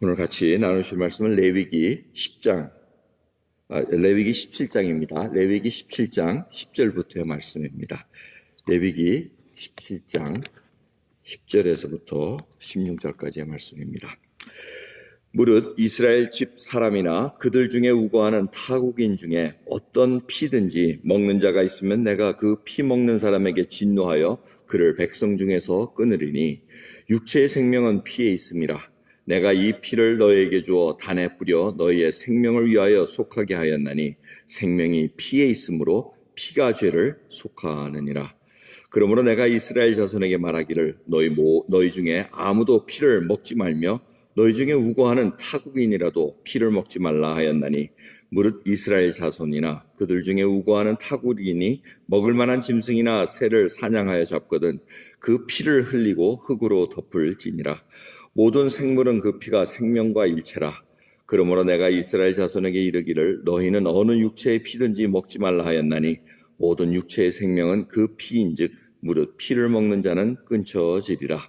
오늘 같이 나누실 말씀은 레위기 10장, 레위기 17장입니다. 레위기 17장 10절부터의 말씀입니다. 레위기 17장 10절에서부터 16절까지의 말씀입니다. 무릇 이스라엘 집 사람이나 그들 중에 우거하는 타국인 중에 어떤 피든지 먹는 자가 있으면 내가 그 피 먹는 사람에게 진노하여 그를 백성 중에서 끊으리니 육체의 생명은 피에 있음이라. 내가 이 피를 너희에게 주어 단에 뿌려 너희의 생명을 위하여 속하게 하였나니 생명이 피에 있으므로 피가 죄를 속하느니라. 그러므로 내가 이스라엘 자손에게 말하기를 너희 중에 아무도 피를 먹지 말며 너희 중에 우거하는 타국인이라도 피를 먹지 말라 하였나니 무릇 이스라엘 자손이나 그들 중에 우거하는 타국인이 먹을 만한 짐승이나 새를 사냥하여 잡거든 그 피를 흘리고 흙으로 덮을지니라. 모든 생물은 그 피가 생명과 일체라. 그러므로 내가 이스라엘 자손에게 이르기를 너희는 어느 육체의 피든지 먹지 말라 하였나니 모든 육체의 생명은 그 피인즉 무릇 피를 먹는 자는 끊쳐지리라.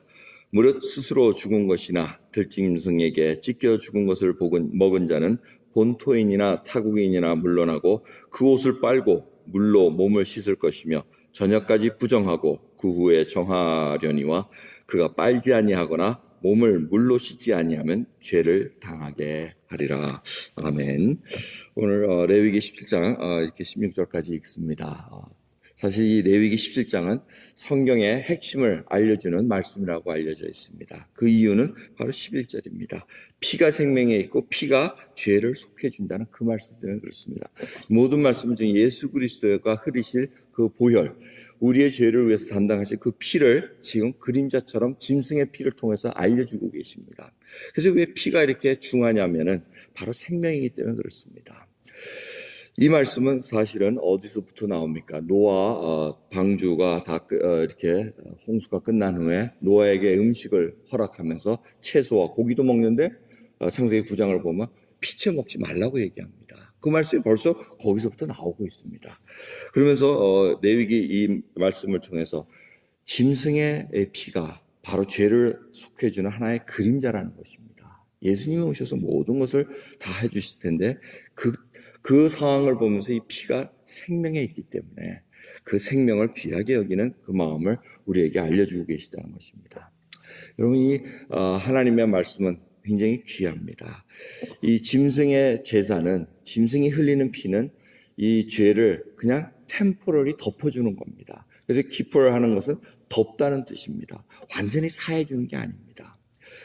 무릇 스스로 죽은 것이나 들짐승에게 찢겨 죽은 것을 먹은 자는 본토인이나 타국인이나 물러나고 그 옷을 빨고 물로 몸을 씻을 것이며 저녁까지 부정하고 그 후에 정하려니와 그가 빨지 아니하거나 몸을 물로 씻지 아니하면 죄를 당하게 하리라. 아멘. 오늘 레위기 17장 이렇게 16절까지 읽습니다. 사실 이 레위기 17장은 성경의 핵심을 알려주는 말씀이라고 알려져 있습니다. 그 이유는 바로 11절입니다. 피가 생명에 있고 피가 죄를 속해준다는 그 말씀 때문에 그렇습니다. 모든 말씀 중에 예수 그리스도가 흐리실 그 보혈, 우리의 죄를 위해서 담당하실 그 피를 지금 그림자처럼 짐승의 피를 통해서 알려주고 계십니다. 그래서 왜 피가 이렇게 중요하냐면은 바로 생명이기 때문에 그렇습니다. 이 말씀은 사실은 어디서부터 나옵니까? 노아 방주가 다 이렇게 홍수가 끝난 후에 노아에게 음식을 허락하면서 채소와 고기도 먹는데 창세기 9장을 보면 피채 먹지 말라고 얘기합니다. 그 말씀이 벌써 거기서부터 나오고 있습니다. 그러면서 레위기 이 말씀을 통해서 짐승의 피가 바로 죄를 속해주는 하나의 그림자라는 것입니다. 예수님이 오셔서 모든 것을 다 해주실 텐데 그 상황을 보면서 이 피가 생명에 있기 때문에 그 생명을 귀하게 여기는 그 마음을 우리에게 알려주고 계시다는 것입니다. 여러분, 이 하나님의 말씀은 굉장히 귀합니다. 이 짐승의 제사는, 짐승이 흘리는 피는 이 죄를 그냥 템포럴리 덮어주는 겁니다. 그래서 키퍼를 하는 것은 덮다는 뜻입니다. 완전히 사해주는 게 아닙니다.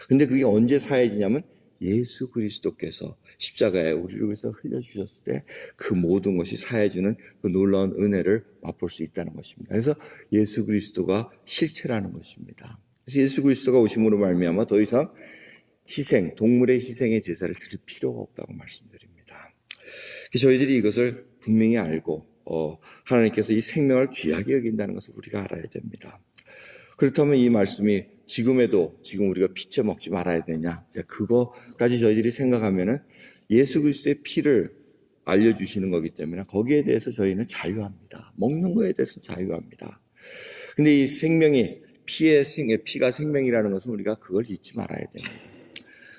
근데 그게 언제 사해지냐면 예수 그리스도께서 십자가에 우리를 위해서 흘려주셨을 때 그 모든 것이 사해주는 그 놀라운 은혜를 맛볼 수 있다는 것입니다. 그래서 예수 그리스도가 실체라는 것입니다. 그래서 예수 그리스도가 오심으로 말미암아 더 이상 희생, 동물의 희생의 제사를 드릴 필요가 없다고 말씀드립니다. 저희들이 이것을 분명히 알고 하나님께서 이 생명을 귀하게 여긴다는 것을 우리가 알아야 됩니다. 그렇다면 이 말씀이 지금 우리가 피채 먹지 말아야 되냐? 그거까지 저희들이 생각하면은 예수 그리스도의 피를 알려주시는 거기 때문에 거기에 대해서 저희는 자유합니다. 먹는 거에 대해서 자유합니다. 근데 이 피가 생명이라는 것은 우리가 그걸 잊지 말아야 됩니다.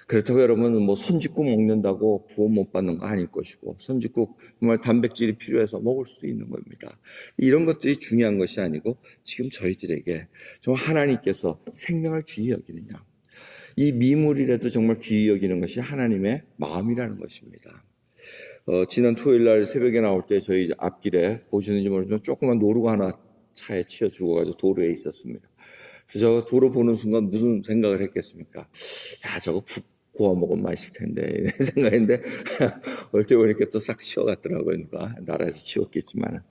그렇다고 여러분 선짓국 먹는다고 구원 못 받는 거 아닐 것이고 선짓국 정말 단백질이 필요해서 먹을 수도 있는 겁니다. 이런 것들이 중요한 것이 아니고 지금 저희들에게 정말 하나님께서 생명을 귀히 여기느냐, 이 미물이라도 정말 귀히 여기는 것이 하나님의 마음이라는 것입니다. 지난 토요일 날 새벽에 나올 때 저희 앞길에 보시는지 모르지만 조그만 노루가 하나 차에 치여 죽어가지고 도로에 있었습니다. 그래서 저 도로 보는 순간 무슨 생각을 했겠습니까? 야, 저거 국 구워 먹으면 맛있을 텐데 이런 생각했는데 올 때 보니까 또 싹 치워갔더라고요. 누가 나라에서 치웠겠지만.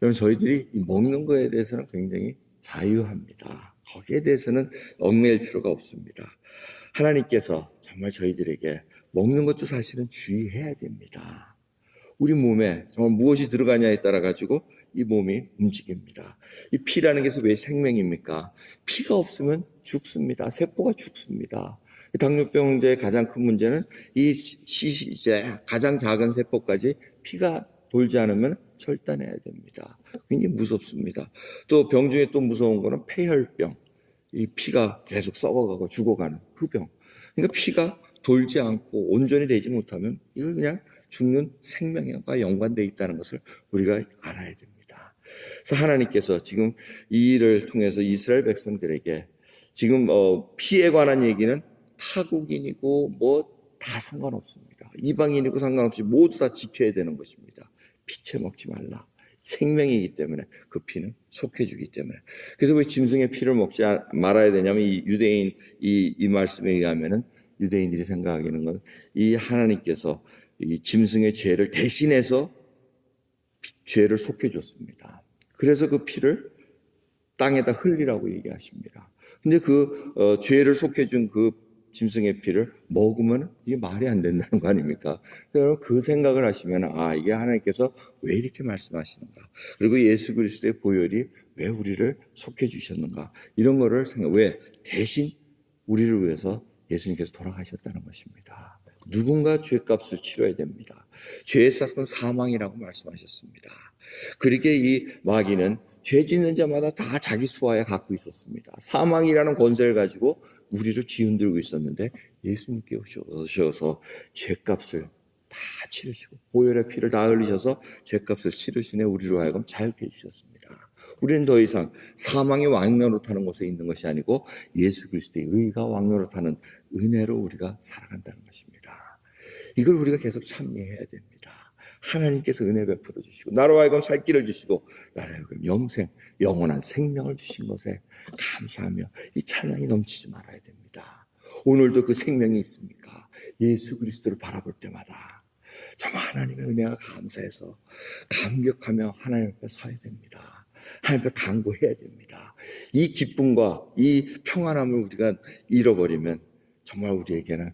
그럼 저희들이 먹는 거에 대해서는 굉장히 자유합니다. 거기에 대해서는 얽매일 필요가 없습니다. 하나님께서 정말 저희들에게 먹는 것도 사실은 주의해야 됩니다. 우리 몸에 정말 무엇이 들어가냐에 따라 가지고 이 몸이 움직입니다. 이 피라는 것은 왜 생명입니까? 피가 없으면 죽습니다. 세포가 죽습니다. 당뇨병자의 가장 큰 문제는 이제 가장 작은 세포까지 피가 돌지 않으면 절단해야 됩니다. 굉장히 무섭습니다. 또 병 중에 또 무서운 거는 폐혈병. 이 피가 계속 썩어가고 죽어가는 그 병. 그러니까 피가 돌지 않고 온전히 되지 못하면 이거 그냥 죽는 생명과 연관되어 있다는 것을 우리가 알아야 됩니다. 그래서 하나님께서 지금 이 일을 통해서 이스라엘 백성들에게 지금 피에 관한 얘기는 타국인이고 뭐 다 상관없습니다. 이방인이고 상관없이 모두 다 지켜야 되는 것입니다. 피채 먹지 말라. 생명이기 때문에 그 피는 속해주기 때문에. 그래서 왜 짐승의 피를 먹지 말아야 되냐면 이 유대인 이 말씀에 의하면은 유대인들이 생각하기는 건 이 하나님께서 이 짐승의 죄를 대신해서 죄를 속해줬습니다. 그래서 그 피를 땅에다 흘리라고 얘기하십니다. 근데 그 죄를 속해준 그 짐승의 피를 먹으면 이게 말이 안 된다는 거 아닙니까? 여러분 그 생각을 하시면 이게 하나님께서 왜 이렇게 말씀하시는가? 그리고 예수 그리스도의 보혈이 왜 우리를 속해 주셨는가? 이런 거를 왜 대신 우리를 위해서 예수님께서 돌아가셨다는 것입니다. 누군가 죄값을 치러야 됩니다. 죄의 값은 사망이라고 말씀하셨습니다. 그러기에 이 마귀는 죄 짓는 자마다 다 자기 수하에 갖고 있었습니다. 사망이라는 권세를 가지고 우리를 뒤흔들고 있었는데 예수님께 오셔서 죄값을 다 치르시고 보혈의 피를 다 흘리셔서 죄값을 치르시네 우리로 하여금 자유케 해주셨습니다. 우리는 더 이상 사망의 왕노릇하는 곳에 있는 것이 아니고 예수 그리스도의 의가 왕노릇하는 은혜로 우리가 살아간다는 것입니다. 이걸 우리가 계속 참여해야 됩니다. 하나님께서 은혜 베풀어 주시고 나로 하여금 살 길을 주시고 나로 하여금 영생, 영원한 생명을 주신 것에 감사하며 이 찬양이 넘치지 말아야 됩니다. 오늘도 그 생명이 있습니까? 예수 그리스도를 바라볼 때마다 정말 하나님의 은혜가 감사해서 감격하며 하나님 앞에 서야 됩니다. 하나님 앞에 간구해야 됩니다. 이 기쁨과 이 평안함을 우리가 잃어버리면 정말 우리에게는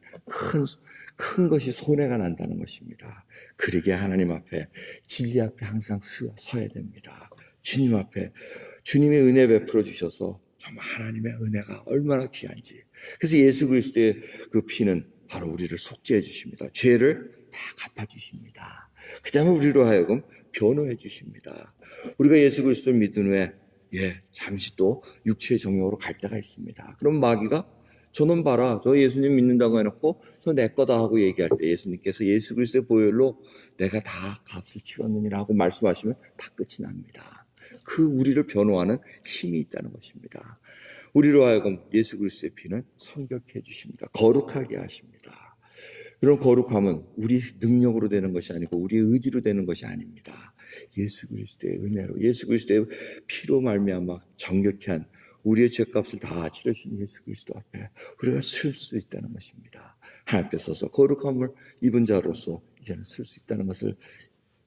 큰 것이 손해가 난다는 것입니다. 그러기에 하나님 앞에 진리 앞에 항상 서야 됩니다. 주님 앞에 주님의 은혜 베풀어 주셔서 정말 하나님의 은혜가 얼마나 귀한지. 그래서 예수 그리스도의 그 피는 바로 우리를 속죄해 주십니다. 죄를 다 갚아주십니다. 그 다음에 우리로 하여금 변호해 주십니다. 우리가 예수 그리스도를 믿은 후에 잠시 또 육체의 정욕으로 갈 때가 있습니다. 그럼 마귀가 저놈 봐라, 저 예수님 믿는다고 해놓고 저 내 거다 하고 얘기할 때 예수님께서 예수 그리스도의 보혈로 내가 다 값을 치렀느니라고 말씀하시면 다 끝이 납니다. 그 우리를 변호하는 힘이 있다는 것입니다. 우리로 하여금 예수 그리스도의 피는 성결케 해주십니다. 거룩하게 하십니다. 이런 거룩함은 우리 능력으로 되는 것이 아니고 우리의 의지로 되는 것이 아닙니다. 예수 그리스도의 은혜로 예수 그리스도의 피로 말미암아 정결케 한 우리의 죄값을 다 치르신 예수 그리스도 앞에 우리가 쓸 수 있다는 것입니다. 하나님 앞에 서서 거룩함을 입은 자로서 이제는 쓸 수 있다는 것을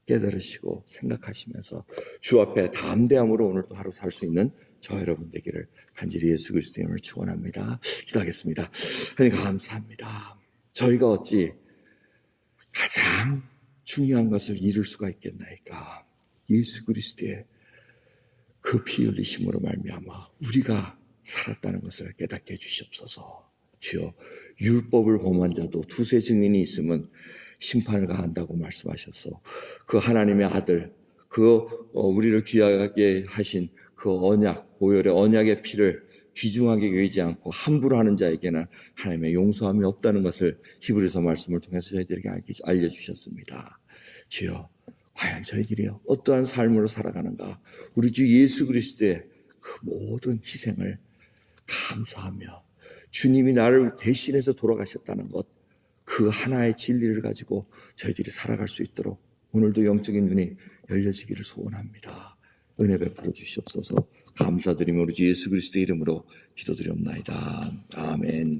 깨달으시고 생각하시면서 주 앞에 담대함으로 오늘도 하루 살 수 있는 저 여러분 되기를 간절히 예수 그리스도의 이름을 축원합니다. 기도하겠습니다. 하나님 감사합니다. 저희가 어찌 가장 중요한 것을 잃을 수가 있겠나이까. 예수 그리스도의 그 피 흘리심으로 말미암아 우리가 살았다는 것을 깨닫게 해주시옵소서. 주여, 율법을 범한 자도 두세 증인이 있으면 심판을 가한다고 말씀하셔서 그 하나님의 아들, 우리를 귀하게 하신 그 언약, 보혈의 언약의 피를 귀중하게 여기지 않고 함부로 하는 자에게는 하나님의 용서함이 없다는 것을 히브리서 말씀을 통해서 저희들에게 알려주셨습니다. 주여, 과연 저희들이 어떠한 삶으로 살아가는가, 우리 주 예수 그리스도의 그 모든 희생을 감사하며 주님이 나를 대신해서 돌아가셨다는 것, 그 하나의 진리를 가지고 저희들이 살아갈 수 있도록 오늘도 영적인 눈이 열려지기를 소원합니다. 은혜 베풀어 주시옵소서. 감사드리며 우리 주 예수 그리스도의 이름으로 기도드리옵나이다. 아멘.